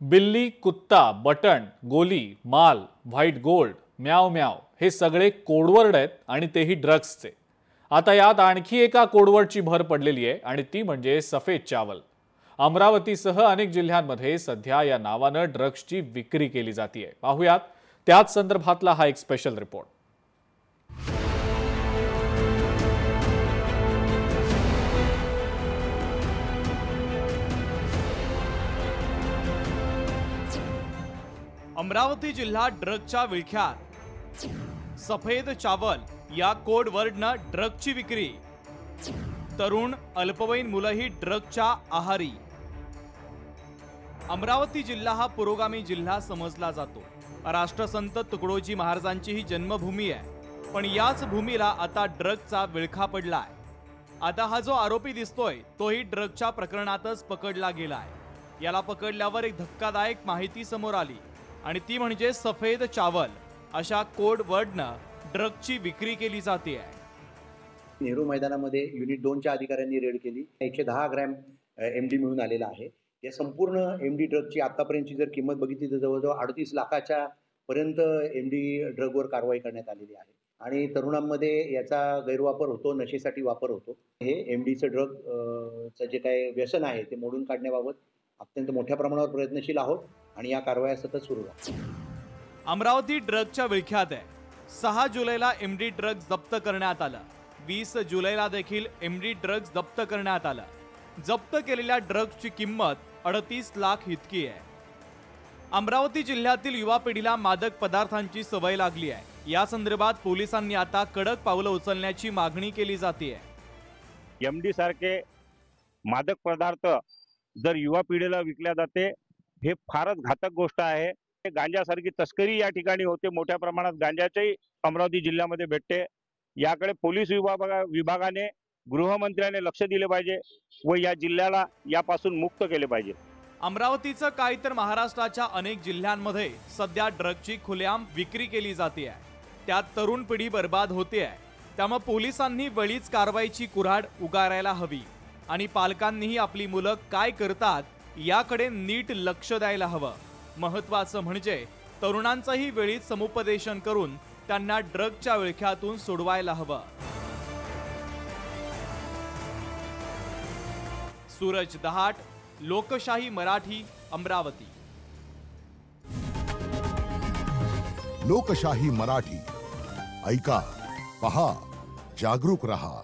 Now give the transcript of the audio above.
बिल्ली, कुत्ता, बटन, गोली, माल, व्हाईट गोल्ड, म्याव म्याव हे सगळे कोडवर्ड आहेत आणि तेही ड्रग्सचे। आता यात आणखी एका कोडवर्डची भर पडलेली आहे आणि ती म्हणजे सफेद चावल। अमरावतीसह अनेक जिल्ह्यांमध्ये सध्या या नावाने ड्रग्सची विक्री केली जाते। पाहूयात त्याच संदर्भातला हा एक स्पेशल रिपोर्ट। अमरावती जिल्हा ड्रगच्या विळख्यात। सफेद चावल या कोड वर्डनं ड्रगची विक्री। तरुण अल्पवयीन मुलंही ड्रगच्या आहारी। अमरावती जिल्हा हा पुरोगामी जिल्हा समजला जातो। राष्ट्रसंत तुकडोजी महाराजांची ही जन्मभूमी आहे, पण याच भूमीला आता ड्रगचा विळखा पडलाय। आता हा जो आरोपी दिसतोय तोही ड्रगच्या प्रकरणातच पकडला गेलाय। याला पकडल्यावर एक धक्कादायक माहिती समोर आली आणि ती म्हणजे सफेद चावल अशा कोड वर्डनं ड्रगची विक्री केली जाते। नेहरू मैदानामध्ये युनिट 2च्या अधिकाऱ्यांनी रेड केली। 110 ग्रॅम एमडी मिळून आलेला आहे। या संपूर्ण एमडी ड्रगची आतापर्यंतची जर किंमत बघितली तर जवळजवळ 38 लाखाच्या पर्यंत एमडी ड्रगवर कारवाई करण्यात आलेली आहे आणि तरुणांमध्ये याचा गैरवापर होतो, नशेसाठी वापर होतो। हे एमडीचं ड्रगचं जे काही व्यसन आहे ते मोडून काढण्याबाबत अत्यंत मोठ्या प्रमाणावर प्रयत्नशील आहोत आणि या कारवाया सतत सुरू आहेत। अमरावती ड्रगच्या विळख्यात आहे। 6 जुलैला एमडी ड्रग्ज जप्त करण्यात आलं। 20 जुलैला देखील एमडी ड्रग्ज जप्त करण्यात आलं। जप्त केलेल्या ड्रग्जची किंमत 38 लाख इतकी आहे। अमरावती जिल्ह्यातील युवा पिढीला मादक पदार्थांची सवय लागली आहे। या संदर्भात पोलिसांनी आता कडक पावलं उचलण्याची मागणी केली जाते। एमडी सारखे मादक पदार्थ जर युवा पिढीला विकल्या जाते हे फारच घातक गोष्ट आहे। गांजासारखी तस्करी या ठिकाणी होते। मोठ्या प्रमाणात गांजाची अमरावती जिल्ह्यामध्ये भेटते। याकडे पोलीस विभागाने गृहमंत्र्याने लक्ष दिले पाहिजे व या जिल्ह्याला यापासून मुक्त केले पाहिजे। अमरावतीचं काय तर महाराष्ट्राच्या अनेक जिल्ह्यांमध्ये सध्या ड्रगची खुलेआम विक्री केली जाते आहे। त्यात तरुण पिढी बर्बाद होते आहे। त्यामुळे पोलिसांनी वेळीच कारवाईची कुऱ्हाड उगारायला हवी आणि पालकांनीही आपली मुलं काय करतात याकडे नीट लक्ष द्यायला हवं। महत्त्वाचं म्हणजे तरुणांचंही वेळीच समुपदेशन करून त्यांना ड्रगच्या विळख्यातून सोडवायला हवं। सूरज दहाट, लोकशाही मराठी, अमरावती। लोकशाही मराठी ऐका, पहा, जागरूक रहा।